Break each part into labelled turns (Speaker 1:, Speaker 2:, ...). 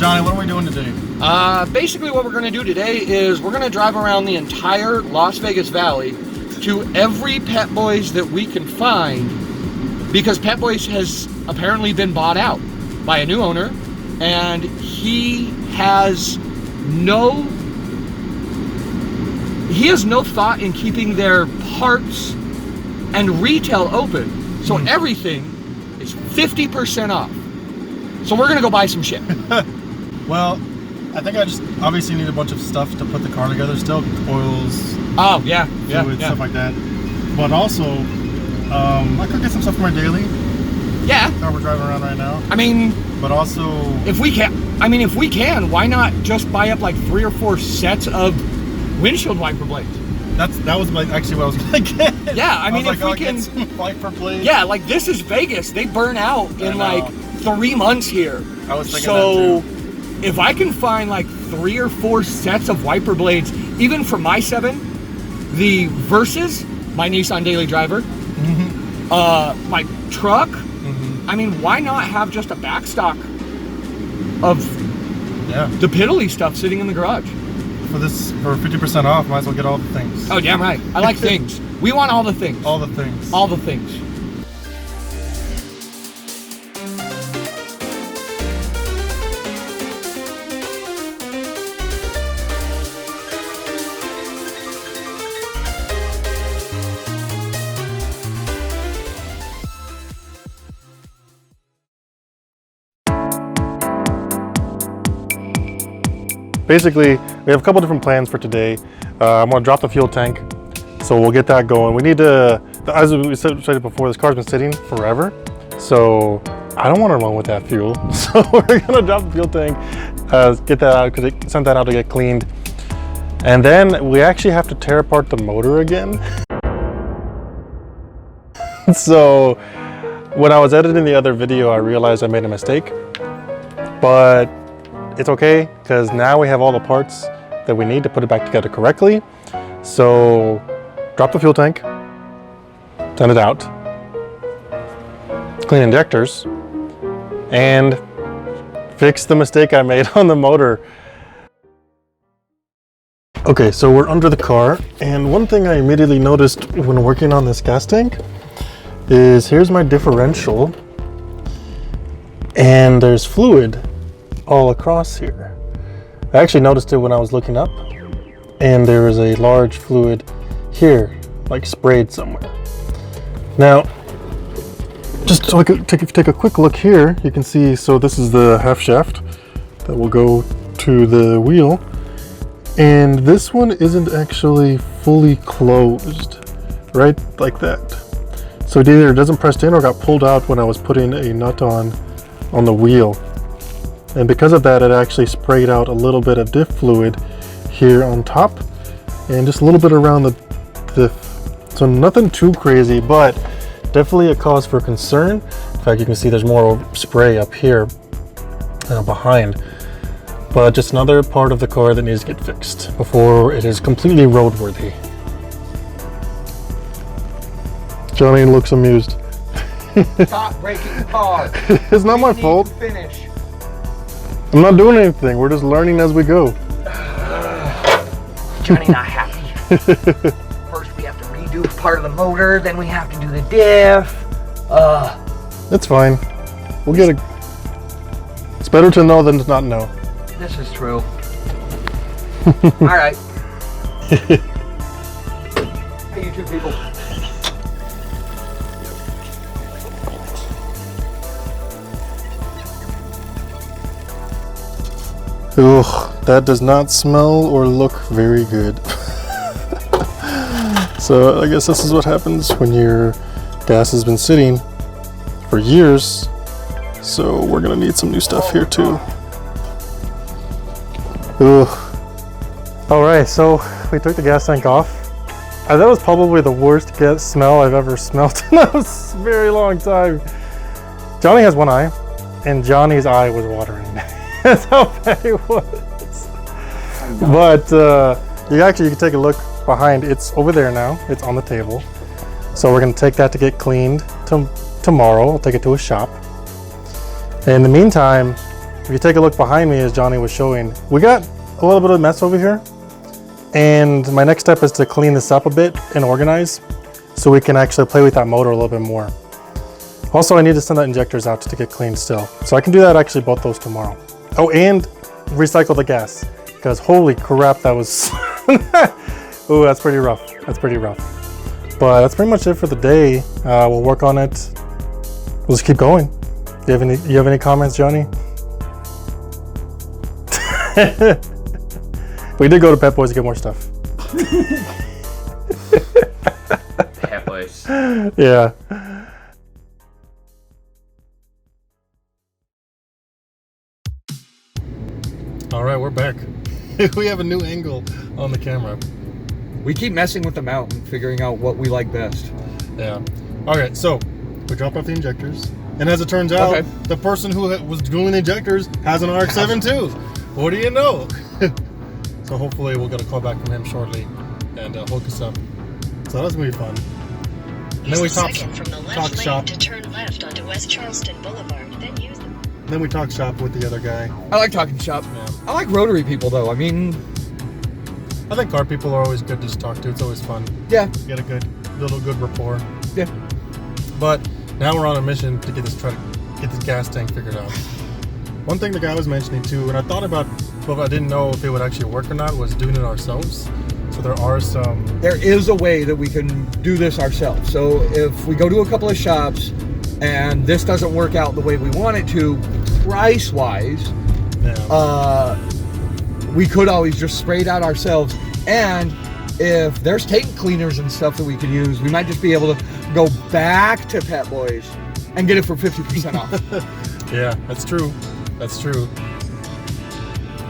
Speaker 1: Johnny, what are we doing today?
Speaker 2: Basically what we're going to do today is we're going to drive around the entire Las Vegas Valley to every Pep Boys that we can find, because Pep Boys has apparently been bought out by a new owner, and he has no thought in keeping their parts and retail open. So everything is 50% off. So we're gonna go buy some shit.
Speaker 1: Well, I think I just obviously need a bunch of stuff to put the car together still, oils, fluids, stuff like that. But also, I could get some stuff for my daily.
Speaker 2: Yeah.
Speaker 1: Car we're driving around right now.
Speaker 2: I mean,
Speaker 1: but also,
Speaker 2: if we can, why not just buy up like 3 or 4 sets of windshield wiper blades?
Speaker 1: That was like actually what I was gonna get.
Speaker 2: Yeah, I mean, if we can
Speaker 1: get some wiper blades.
Speaker 2: Yeah, like this is Vegas. They burn out in like 3 months here.
Speaker 1: I was thinking
Speaker 2: so
Speaker 1: that too.
Speaker 2: If I can find like 3 or 4 sets of wiper blades, even for my 7, the Versus, my Nissan daily driver, my truck, I mean, why not have just a backstock of the piddly stuff sitting in the garage?
Speaker 1: For 50% off, might as well get all the things.
Speaker 2: Oh, damn right. I like things. We want all the things.
Speaker 1: All the things.
Speaker 2: All the things.
Speaker 1: Basically, we have a couple different plans for today. I'm gonna drop the fuel tank, so we'll get that going. We need to, as we said before, this car's been sitting forever, so I don't want to run with that fuel. So we're gonna drop the fuel tank, get that out, because they sent that out to get cleaned. And then we actually have to tear apart the motor again. So when I was editing the other video, I realized I made a mistake, but it's okay, because now we have all the parts that we need to put it back together correctly. So drop the fuel tank, send it out, clean injectors, and fix the mistake I made on the motor. Okay, so we're under the car, and one thing I immediately noticed when working on this gas tank is here's my differential, and there's fluid all across here. I actually noticed it when I was looking up, and there is a large fluid here, like sprayed somewhere. Now, just so I could take a quick look here, you can see, so this is the half shaft that will go to the wheel, and this one isn't actually fully closed, right like that. So it either doesn't press in or got pulled out when I was putting a nut on the wheel. And because of that, it actually sprayed out a little bit of diff fluid here on top and just a little bit around the diff. So nothing too crazy, but definitely a cause for concern. In fact, you can see there's more spray up here behind. But just another part of the car that needs to get fixed before it is completely roadworthy. Johnny looks amused.
Speaker 2: Stop breaking the car.
Speaker 1: It's not my fault.
Speaker 2: Finish.
Speaker 1: I'm not doing anything. We're just learning as we go.
Speaker 2: Johnny not happy. First we have to redo part of the motor, then we have to do the diff.
Speaker 1: It's fine. We'll get it. It's better to know than to not know.
Speaker 2: This is true. All right. Hey, YouTube people.
Speaker 1: Ugh, that does not smell or look very good. So I guess this is what happens when your gas has been sitting for years. So we're gonna need some new stuff here too. Ugh. All right, so we took the gas tank off. That was probably the worst smell I've ever smelled in a very long time. Johnny has one eye, and Johnny's eye was watering. That's how bad it was. But you can take a look behind. It's over there now. It's on the table. So we're gonna take that to get cleaned tomorrow. I'll take it to a shop. In the meantime, if you take a look behind me, as Johnny was showing, we got a little bit of mess over here. And my next step is to clean this up a bit and organize so we can actually play with that motor a little bit more. Also, I need to send the injectors out to get cleaned still. So I can do that actually both those tomorrow. Oh, and recycle the gas, because holy crap, that was, ooh, that's pretty rough. That's pretty rough. But that's pretty much it for the day. We'll work on it. We'll just keep going. You have any comments, Johnny? We did go to Pet Boys to get more stuff.
Speaker 3: Pet Boys.
Speaker 1: Yeah. All right, we're back. We have a new angle on the camera.
Speaker 2: We keep messing with the mount and figuring out what we like best.
Speaker 1: Yeah. Okay, so we dropped off the injectors. And as it turns out, the person who was doing the injectors has an Rx7 too. What do you know? So hopefully we'll get a call back from him shortly and hook us up. So that's gonna be fun. And then we talk shop.
Speaker 4: To turn left onto West Charleston Boulevard, then use the...
Speaker 1: Then we talk shop with the other guy.
Speaker 2: I like talking shop.
Speaker 1: Yeah.
Speaker 2: I like rotary people though. I mean,
Speaker 1: I think car people are always good to just talk to. It's always fun.
Speaker 2: yeah,
Speaker 1: Get a good rapport.
Speaker 2: yeah.
Speaker 1: But now we're on a mission to try to get this gas tank figured out. One thing the guy was mentioning too, and I thought about, but I didn't know if it would actually work or not, was doing it ourselves. So there are some...
Speaker 2: There is a way that we can do this ourselves. So if we go to a couple of shops and this doesn't work out the way we want it to, price-wise, we could always just spray it out ourselves. And if there's tank cleaners and stuff that we can use, we might just be able to go back to Pet Boys and get it for 50% off.
Speaker 1: Yeah, that's true. That's true.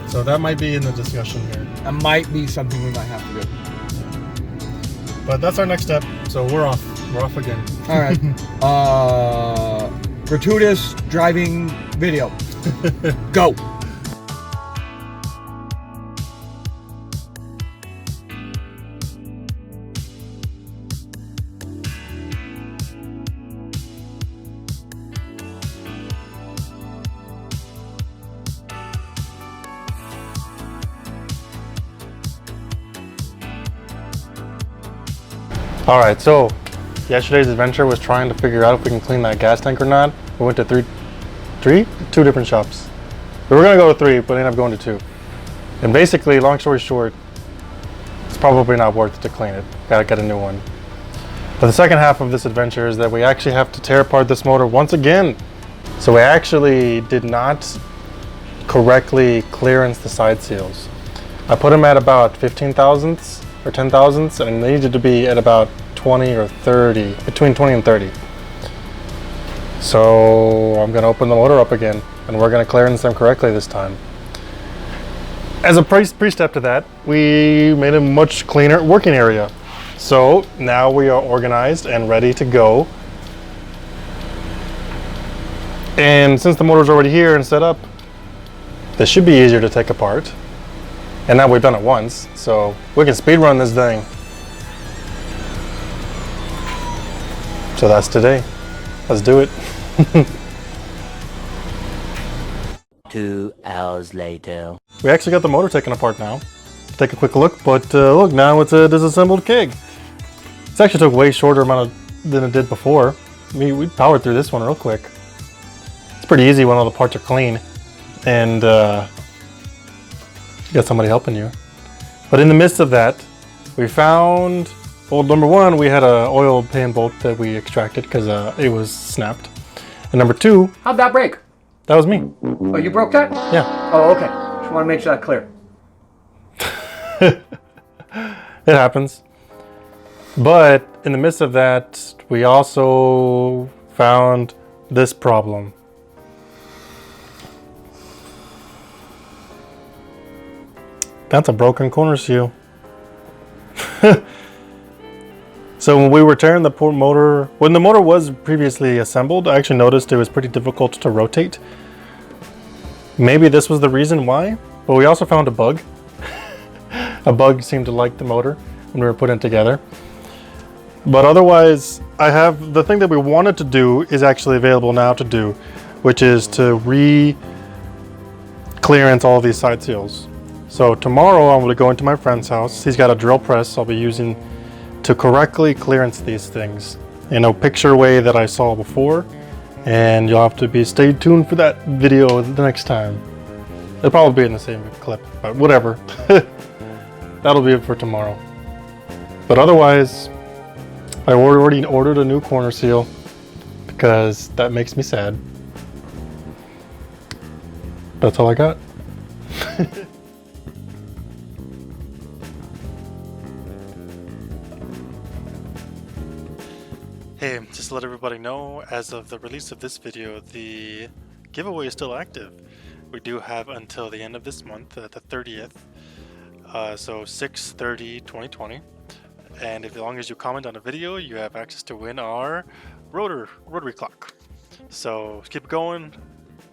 Speaker 1: So that might be in the discussion here.
Speaker 2: That might be something we might have to do.
Speaker 1: But that's our next step. So we're off. We're off again.
Speaker 2: All right. Gratuitous driving video. Go.
Speaker 1: All right, so yesterday's adventure was trying to figure out if we can clean that gas tank or not. We went to two different shops. We were gonna go to 3, but ended up going to 2. And basically, long story short, it's probably not worth it to clean it. Gotta get a new one. But the second half of this adventure is that we actually have to tear apart this motor once again. So we actually did not correctly clearance the side seals. I put them at about 15 thousandths or 10 thousandths, and they needed to be at about 20 or 30, between 20 and 30. So I'm gonna open the motor up again, and we're gonna clearance them correctly this time. As a pre-step to that, we made a much cleaner working area. So now we are organized and ready to go. And since the motor's already here and set up, this should be easier to take apart. And now we've done it once, so we can speed run this thing. So that's today. Let's do it.
Speaker 3: 2 hours later.
Speaker 1: We actually got the motor taken apart now. Take a quick look, but look, now it's a disassembled keg. This actually took way shorter amount than it did before. We powered through this one real quick. It's pretty easy when all the parts are clean and you got somebody helping you. But in the midst of that, we found, well, number one, we had a oil pan bolt that we extracted because it was snapped. And number 2,
Speaker 2: How'd that break?
Speaker 1: that was me.
Speaker 2: Oh, you broke that?
Speaker 1: Yeah.
Speaker 2: Oh, okay. Just want to make that clear.
Speaker 1: It happens. But in the midst of that, we also found this problem. That's a broken corner seal. So when we were tearing the motor, when the motor was previously assembled, I actually noticed it was pretty difficult to rotate. Maybe this was the reason why, but we also found a bug. A bug seemed to like the motor when we were putting it together. But otherwise, I have the thing that we wanted to do is actually available now to do, which is to clearance all these side seals. So tomorrow I'm going to go into my friend's house. He's got a drill press I'll be using to correctly clearance these things in a picture way that I saw before, and you'll have to stay tuned for that video the next time. It'll probably be in the same clip, but whatever. That'll be it for tomorrow. But otherwise, I already ordered a new corner seal because that makes me sad. That's all I got. Hey, just to let everybody know, as of the release of this video, the giveaway is still active. We do have until the end of this month, the 30th, so 6/30/2020. And as long as you comment on a video, you have access to win our rotary clock. So keep it going.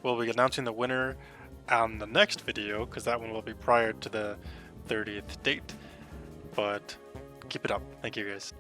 Speaker 1: We'll be announcing the winner on the next video, because that one will be prior to the 30th date. But keep it up. Thank you guys.